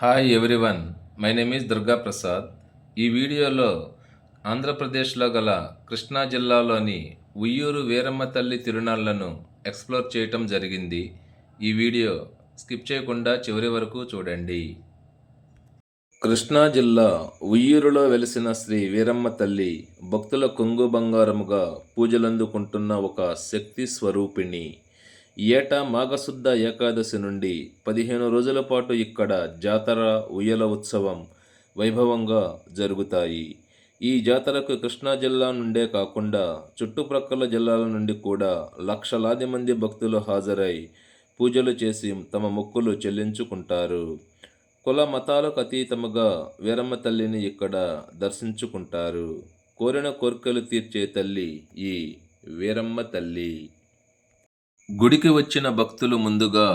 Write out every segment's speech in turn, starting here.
Hi everyone, my name is Durga Prasad. ఈ వీడియోలో ఆంధ్రప్రదేశ్లో గల కృష్ణా జిల్లాలోని ఉయ్యూరు వీరమ్మ తల్లి తిరునాళ్లను ఎక్స్ప్లోర్ చేయటం జరిగింది. ఈ వీడియో స్కిప్ చేయకుండా చివరి వరకు చూడండి. కృష్ణా జిల్లా ఉయ్యూరులో వెలిసిన శ్రీ వీరమ్మ తల్లి భక్తుల కొంగు బంగారముగా పూజలందుకుంటున్న ఒక శక్తి స్వరూపిణి. ఏటా మాఘశుద్ధ ఏకాదశి నుండి 15 రోజుల పాటు ఇక్కడ జాతర, ఉయ్యల ఉత్సవం వైభవంగా జరుగుతాయి. ఈ జాతరకు కృష్ణా జిల్లా నుండే కాకుండా చుట్టుప్రక్కల జిల్లాల నుండి కూడా లక్షలాది మంది భక్తులు హాజరై పూజలు చేసి తమ మొక్కులు చెల్లించుకుంటారు. కుల మతాలకు అతీతముగా వీరమ్మ తల్లిని ఇక్కడ దర్శించుకుంటారు. కోరిన కోరికలు తీర్చే తల్లి ఈ వీరమ్మ తల్లి. గుడికి వచ్చిన భక్తులు ముందుగా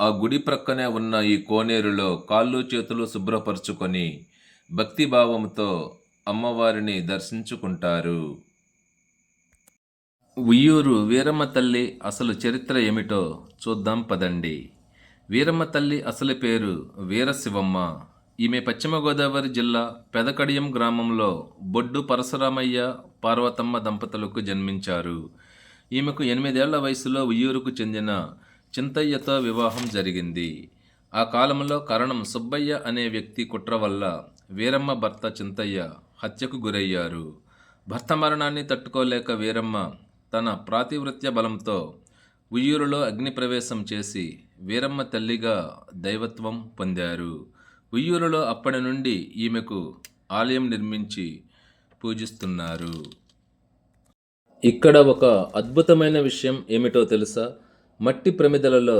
ఆ గుడి ప్రక్కనే ఉన్న ఈ కోనేరులో కాళ్ళు చేతులు శుభ్రపరుచుకొని భక్తిభావంతో అమ్మవారిని దర్శించుకుంటారు. ఉయ్యూరు వీరమ్మ తల్లి అసలు చరిత్ర ఏమిటో చూద్దాం పదండి. వీరమ్మ తల్లి అసలు పేరు వీరశివమ్మ. ఈమె పశ్చిమ గోదావరి జిల్లా పెదకడియం గ్రామంలో బొడ్డు పరశురామయ్య, పార్వతమ్మ దంపతులకు జన్మించారు. ఈమెకు 8 ఏళ్ల వయసులో ఉయ్యూరుకు చెందిన చింతయ్యతో వివాహం జరిగింది. ఆ కాలంలో కరణం సుబ్బయ్య అనే వ్యక్తి కుట్ర వల్ల వీరమ్మ భర్త చింతయ్య హత్యకు గురయ్యారు. భర్త మరణాన్ని తట్టుకోలేక వీరమ్మ తన ప్రాతివృత్య బలంతో ఉయ్యూరులో అగ్నిప్రవేశం చేసి వీరమ్మ తల్లిగా దైవత్వం పొందారు. ఉయ్యూరులో అప్పటి నుండి ఈమెకు ఆలయం నిర్మించి పూజిస్తున్నారు. ఇక్కడ ఒక అద్భుతమైన విషయం ఏమిటో తెలుసా? మట్టి ప్రమిదలలో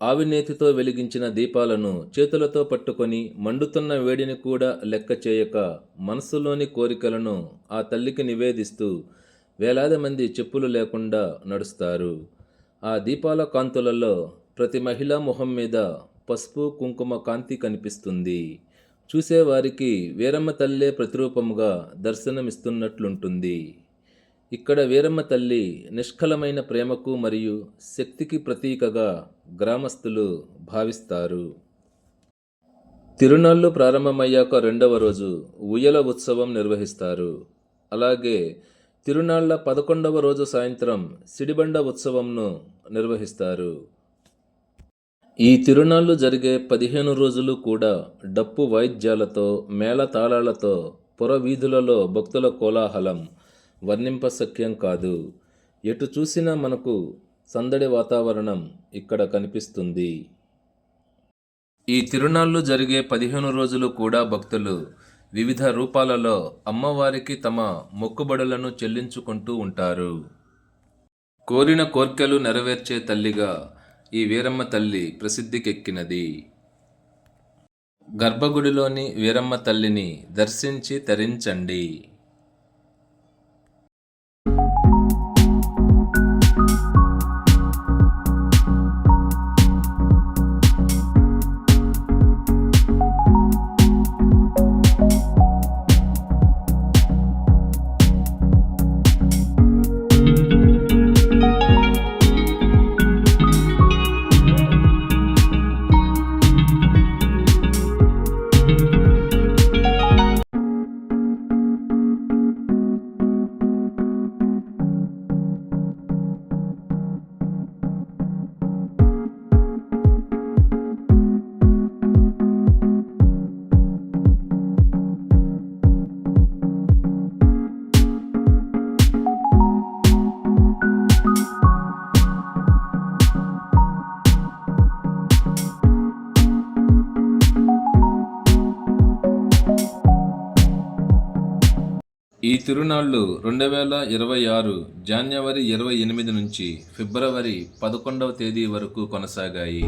ఆవినేతితో వెలిగించిన దీపాలను చేతులతో పట్టుకొని మండుతున్న వేడిని కూడా లెక్క చేయక మనసులోని కోరికలను ఆ తల్లికి నివేదిస్తూ వేలాది మంది చెప్పులు లేకుండా నడుస్తారు. ఆ దీపాల కాంతులలో ప్రతి మహిళా మొహం మీద పసుపు కుంకుమ కాంతి కనిపిస్తుంది. చూసేవారికి వీరమ్మ తల్లే ప్రతిరూపముగా దర్శనమిస్తున్నట్లుంటుంది. ఇక్కడ వీరమ్మ తల్లి నిష్కలమైన ప్రేమకు మరియు శక్తికి ప్రతీకగా గ్రామస్తులు భావిస్తారు. తిరునాళ్లు ప్రారంభమయ్యాక 2వ రోజు ఉయ్యల ఉత్సవం నిర్వహిస్తారు. అలాగే తిరునాళ్ల 11వ రోజు సాయంత్రం సిడిబండ ఉత్సవంను నిర్వహిస్తారు. ఈ తిరునాళ్లు జరిగే 15 రోజులు కూడా డప్పు వాయిద్యాలతో, మేళ తాళాలతో పుర వీధులలో భక్తుల కోలాహలం వర్ణింపశక్యం కాదు. ఎటు చూసినా మనకు సందడి వాతావరణం ఇక్కడ కనిపిస్తుంది. ఈ తిరునాళ్లు జరిగే 15 రోజులు కూడా భక్తులు వివిధ రూపాలలో అమ్మవారికి తమ మొక్కుబడులను చెల్లించుకుంటూ ఉంటారు. కోరిన కోర్కెలు నెరవేర్చే తల్లిగా ఈ వీరమ్మ తల్లి ప్రసిద్ధికెక్కినది. గర్భగుడిలోని వీరమ్మ తల్లిని దర్శించి తరించండి. ఈ తిరునాళ్లు 2026 జనవరి 28 నుంచి ఫిబ్రవరి 11వ తేదీ వరకు కొనసాగాయి.